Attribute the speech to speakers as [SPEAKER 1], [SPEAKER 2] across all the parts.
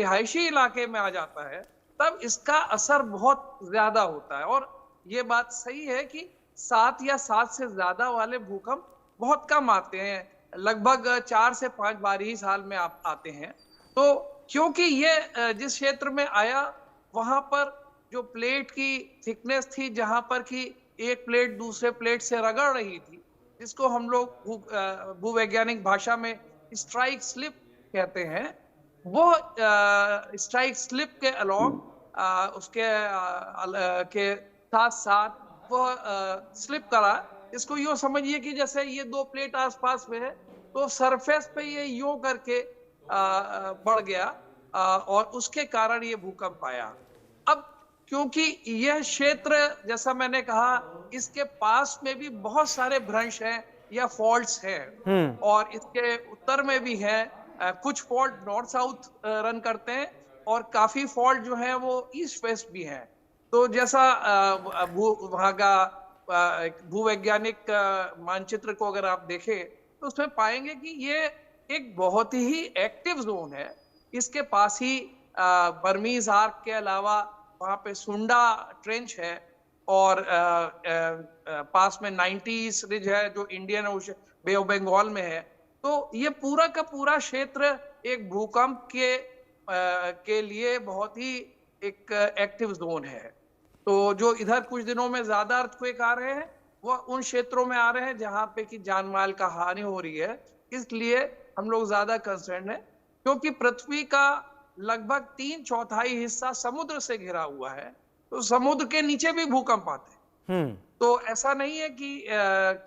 [SPEAKER 1] रिहायशी इलाके में आ जाता है तब इसका असर बहुत ज्यादा होता है। और ये बात सही है कि 7 या 7 से ज्यादा वाले भूकंप बहुत कम आते हैं, लगभग 4 से 5 बार ही साल में आप आते हैं। तो क्योंकि ये जिस क्षेत्र में आया वहां पर जो प्लेट की थिकनेस थी, जहां पर कि एक प्लेट दूसरे प्लेट से रगड़ रही थी, जिसको हम लोग भूवैज्ञानिक भाषा में स्ट्राइक स्लिप कहते हैं, वो स्ट्राइक स्लिप के अलोंग उसके के साथ साथ वो स्लिप करा। इसको यूं समझिए कि जैसे ये दो प्लेट आसपास में है तो सरफेस पे ये यूं करके बढ़ गया, और उसके कारण ये भूकंप आया। अब क्योंकि यह क्षेत्र, जैसा मैंने कहा, इसके पास में भी बहुत सारे भ्रंश हैं या फॉल्ट्स हैं,
[SPEAKER 2] हम्म।
[SPEAKER 1] और इसके उत्तर में भी है। कुछ फॉल्ट नॉर्थ साउथ रन करते हैं और काफी फॉल्ट जो है वो ईस्ट वेस्ट भी हैं। तो जैसा वहाँ का भूवैज्ञानिक मानचित्र को अगर आप देखें तो उसमें पाएंगे कि ये एक बहुत ही एक्टिव जोन है। इसके पास ही बर्मीज आर्क के अलावा वहां पे सुंडा ट्रेंच है, और पास में 90s रिज है जो Indian Ocean Bay of Bengal में है। तो ये पूरा का पूरा क्षेत्र एक भूकंप के लिए बहुत ही एक एक्टिव जोन है। तो जो इधर कुछ दिनों में ज्यादा अर्थक्वेक आ रहे हैं वो उन क्षेत्रों में आ रहे हैं जहां पे कि जान माल का हानि हो रही है। इसलिए हम लोग ज्यादा कंसर्न है, क्योंकि पृथ्वी का लगभग 3/4 हिस्सा समुद्र से घिरा हुआ है, तो समुद्र के नीचे भी भूकंप आते हैं।
[SPEAKER 2] हम्म।
[SPEAKER 1] तो ऐसा नहीं है कि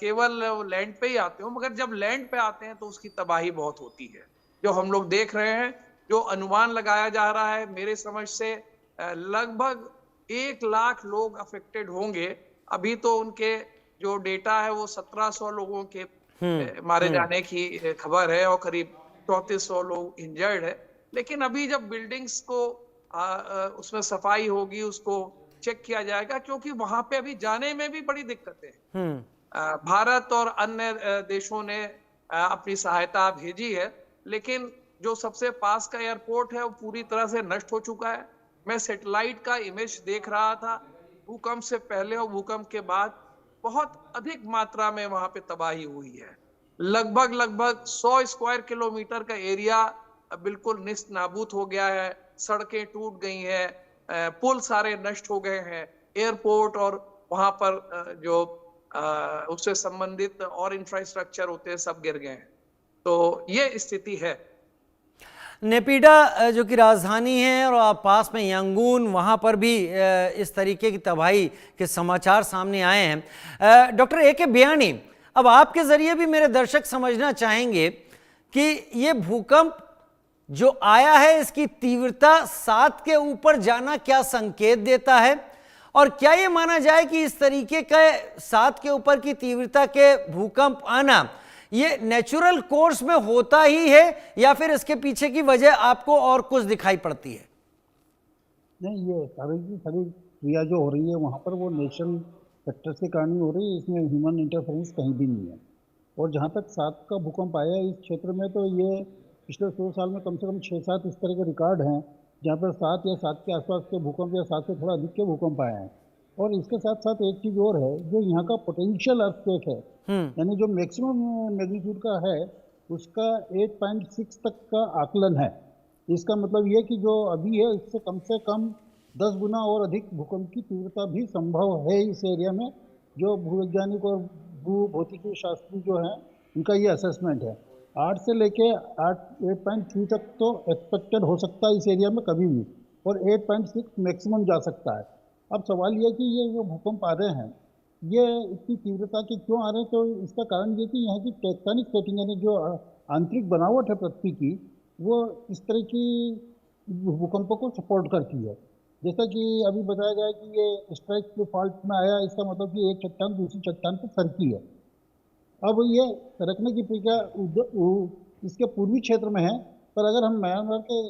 [SPEAKER 1] केवल लैंड पे ही आते हो, मगर जब लैंड पे आते हैं तो उसकी तबाही बहुत होती है, जो हम लोग देख रहे हैं। जो अनुमान लगाया जा रहा है मेरे समझ से लगभग 1 लाख लोग अफेक्टेड होंगे। अभी तो उनके जो डेटा है वो 1700 लोगों के
[SPEAKER 2] हम्म।
[SPEAKER 1] मारे
[SPEAKER 2] हम्म।
[SPEAKER 1] जाने की खबर है, और करीब 3400 लोग इंजर्ड है। लेकिन अभी जब बिल्डिंग्स को उसमें सफाई होगी, उसको चेक किया जाएगा, क्योंकि वहां पे अभी जाने में भी बड़ी दिक्कतें हैं।
[SPEAKER 2] हम्म।
[SPEAKER 1] भारत और अन्य देशों ने अपनी सहायता भेजी है, लेकिन जो सबसे पास का एयरपोर्ट है वो पूरी तरह से नष्ट हो चुका है। मैं सैटेलाइट का इमेज देख रहा था, भूकंप से पहले और भूकंप के बाद बहुत अधिक मात्रा में वहां पे तबाही हुई है। लगभग लगभग 100 स्क्वायर किलोमीटर का एरिया बिल्कुल निस्त नाबूद हो गया है। सड़कें टूट गई हैं, पुल सारे नष्ट हो गए हैं, एयरपोर्ट और वहां पर जो उससे संबंधित और इंफ्रास्ट्रक्चर होते हैं सब गिर गए हैं। तो ये स्थिति है।
[SPEAKER 2] नेपिडा जो कि राजधानी है और पास में यांगून, वहाँ पर भी इस तरीके की तबाही के समाचार सामने आए हैं। Doctor A K. बियानी, अब आपके ज़रिए भी मेरे दर्शक समझना चाहेंगे कि ये भूकंप जो आया है इसकी तीव्रता 7 के ऊपर जाना क्या संकेत देता है, और क्या ये माना जाए कि इस तरीके के 7 के ऊपर की तीव्रता के भूकंप आना ये नेचुरल कोर्स में होता ही है, या फिर इसके पीछे की वजह आपको और कुछ दिखाई पड़ती है?
[SPEAKER 3] नहीं, ये सारी की सारी क्रिया जो हो रही है वहाँ पर वो नेचुरल फैक्टर के कारण ही हो रही है, इसमें ह्यूमन इंटरफेरेंस कहीं भी नहीं है। और जहाँ तक 7 का भूकंप आया इस क्षेत्र में, तो ये पिछले 100 साल में कम से कम 6-7 इस तरह के रिकॉर्ड हैं जहाँ पर 7 या 7 के आसपास के भूकंप या 7 से थोड़ा अधिक के भूकंप आए हैं। और इसके साथ साथ एक चीज़ और है, जो यहाँ का पोटेंशियल अर्थक्वेक है, यानी जो मैक्सिमम मैग्नीट्यूड का है उसका 8.6 तक का आकलन है। इसका मतलब ये कि जो अभी है इससे कम से कम 10 गुना और अधिक भूकंप की तीव्रता भी संभव है इस एरिया में। जो भूवैज्ञानिक और भू भौतिकी शास्त्री जो हैं उनका ये असेसमेंट है। 8 से लेके 8.3 तक तो एक्सपेक्टेड हो सकता है इस एरिया में कभी भी, और 8.6 मैक्सिमम जा सकता है। अब सवाल ये कि ये जो भूकंप आ रहे हैं ये इतनी तीव्रता के क्यों आ रहे हैं, तो इसका कारण ये कि यहाँ की टेक्टोनिक प्लेटिंग यानी जो आंतरिक बनावट है पृथ्वी की, वो इस तरह की भूकंपों को सपोर्ट करती है। जैसा कि अभी बताया गया कि ये स्ट्राइक जो फॉल्ट में आया, इसका मतलब कि एक चट्टान दूसरी चट्टान पर सरकी है। अब ये सरकने की प्रक्रिया इसके पूर्वी क्षेत्र में है, पर अगर हम म्यांमार के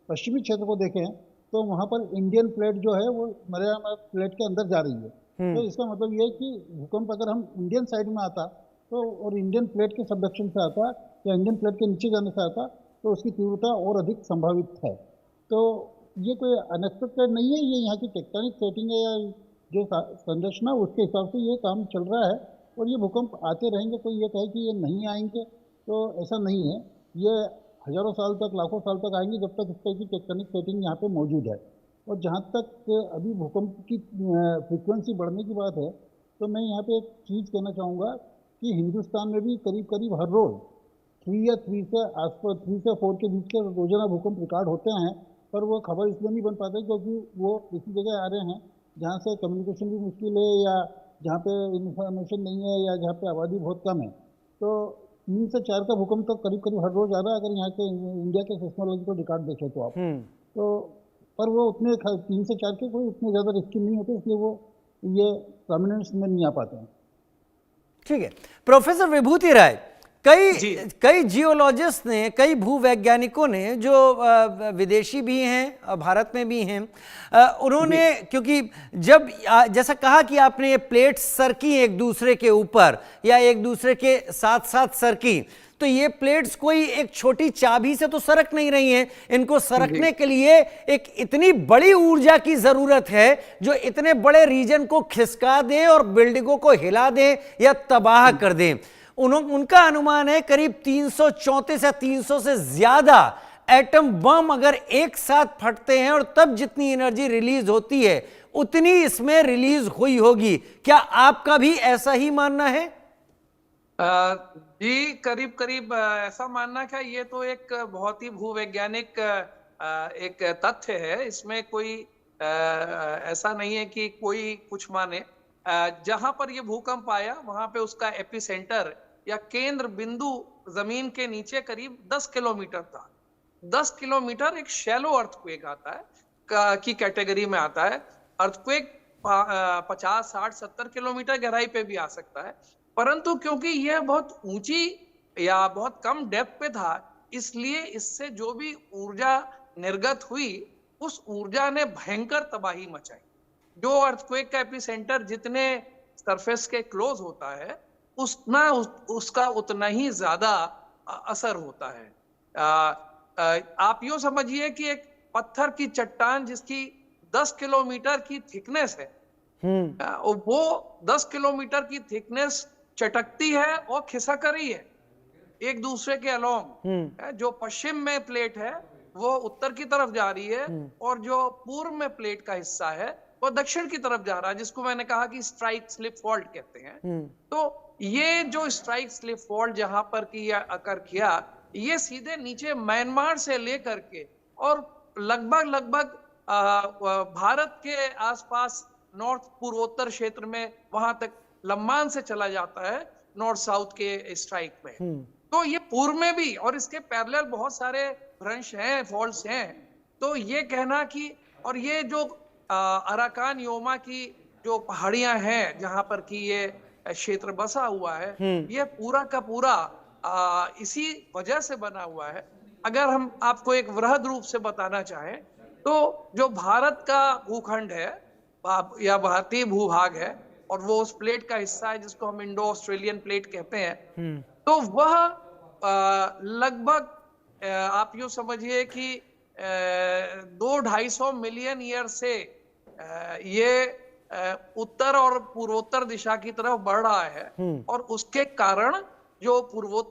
[SPEAKER 3] पश्चिमी क्षेत्र को देखें तो वहाँ पर इंडियन प्लेट जो है वो म्यांमार प्लेट के अंदर जा रही है। तो इसका मतलब ये है कि भूकंप अगर हम इंडियन साइड में आता तो, और इंडियन प्लेट के सबडक्शन से आता या इंडियन प्लेट के नीचे जाने से आता, तो उसकी तीव्रता और अधिक संभावित है। तो ये कोई अनएक्सपेक्टेड नहीं है, ये यहाँ की टेक्टोनिक सेटिंग है या जो संरचना उसके हिसाब से ये काम चल रहा है। और ये भूकंप आते रहेंगे, कोई ये कहे कि ये नहीं आएंगे तो ऐसा नहीं है। ये हजारों साल तक, लाखों साल तक आएंगे जब तक इस तरह की टेक्टोनिक सेटिंग यहाँ पे मौजूद है। और जहाँ तक अभी भूकंप की फ्रीक्वेंसी बढ़ने की बात है, तो मैं यहाँ पे एक चीज़ कहना चाहूँगा कि हिंदुस्तान में भी करीब करीब हर रोज़ 3 या 3 से आसपास 3 से 4 के बीच के रोजाना भूकंप रिकॉर्ड होते हैं। पर वो खबर इसलिए नहीं बन पाते क्योंकि वो इसी जगह आ रहे हैं जहाँ से कम्युनिकेशन भी मुश्किल है, या जहाँ पे इंफॉर्मेशन नहीं है, या जहाँ पे आबादी बहुत कम है। तो 3 से 4 का भूकंप तो करीब करीब हर रोज आ रहा है, अगर यहाँ के इंडिया के सेस्मोलॉजिकल रिकॉर्ड देखें तो आप। तो पर वो उतने 3 से 4 के कोई उतने ज़्यादा रिस्की नहीं होते, इसलिए वो ये प्रोमिनेंस में नहीं आ पाते हैं।
[SPEAKER 2] ठीक है प्रोफेसर विभूति राय, कई जियोलॉजिस्ट ने, कई भूवैज्ञानिकों ने जो विदेशी भी हैं भारत में भी हैं, उन्होंने, क्योंकि जब जैसा कहा कि आपने ये प्लेट्स सरकी एक दूसरे के ऊपर या एक दूसरे के साथ साथ सरकी, तो ये प्लेट्स कोई एक छोटी चाबी से तो सरक नहीं रही हैं। इनको सरकने के लिए एक इतनी बड़ी ऊर्जा की जरूरत है जो इतने बड़े रीजन को खिसका दे और बिल्डिंगों को हिला दे या तबाह कर दे। उनका अनुमान है करीब 334 या 300 से ज्यादा एटम बम अगर एक साथ फटते हैं और तब जितनी एनर्जी रिलीज होती है उतनी इसमें रिलीज हुई होगी। क्या आपका भी ऐसा ही मानना है?
[SPEAKER 1] जी करीब करीब ऐसा मानना क्या, ये तो एक बहुत ही भूवैज्ञानिक एक तथ्य है। इसमें कोई ऐसा नहीं है कि कोई कुछ माने। जहां पर ये भूकंप आया वहां पे उसका एपिसेंटर या केंद्र बिंदु जमीन के नीचे करीब 10 किलोमीटर था। 10 किलोमीटर एक शैलो अर्थक्वेक आता है की कैटेगरी में आता है। अर्थक्वेक 50, 60, 70 किलोमीटर गहराई पे भी आ सकता है, परंतु क्योंकि यह बहुत ऊंची या बहुत कम डेप्थ पे था, इसलिए इससे जो भी ऊर्जा निर्गत हुई उस ऊर्जा ने भयंकर तबाही मचाई। जो अर्थक्वेक का एपिसेंटर जितने सरफेस के क्लोज होता है उसका उतना ही ज्यादा असर होता है। आप यूं समझिए कि एक पत्थर की चट्टान जिसकी 10 किलोमीटर की थिकनेस है, वो 10 किलोमीटर की थिकनेस चटकती है और खिसक रही है एक दूसरे के अलोंग। जो पश्चिम में प्लेट है वो उत्तर की तरफ जा रही है और जो पूर्व में प्लेट का हिस्सा है वो दक्षिण की तरफ जा रहा है, जिसको मैंने कहा कि स्ट्राइक स्लिप फॉल्ट कहते हैं। तो ये जो स्ट्राइक स्लिप फॉल्ट जहां पर अकर किया, ये सीधे नीचे म्यांमार से लेकर के और लगभग भारत के आसपास नॉर्थ पूर्वोत्तर क्षेत्र में वहां तक लम्बान से चला जाता है, नॉर्थ साउथ के स्ट्राइक में। तो ये पूर्व में भी और इसके पैरेलल बहुत सारे भ्रंश हैं, फॉल्ट्स हैं। तो ये कहना कि, और ये जो अराकान योमा की जो पहाड़ियां हैं जहां पर कि ये क्षेत्र बसा हुआ है, ये पूरा का पूरा इसी वजह से बना हुआ है। अगर हम आपको एक वृहद रूप से बताना चाहें तो जो भारत का भूखंड है या भारतीय भूभाग है और वो उस प्लेट का हिस्सा है जिसको हम इंडो ऑस्ट्रेलियन प्लेट कहते हैं, तो वह लगभग आप यूं समझिए कि 200-250 मिलियन ईयर से ये उत्तर और पूर्वोत्तर दिशा की तरफ बढ़ रहा है और उसके कारण जो पूर्वोत्तर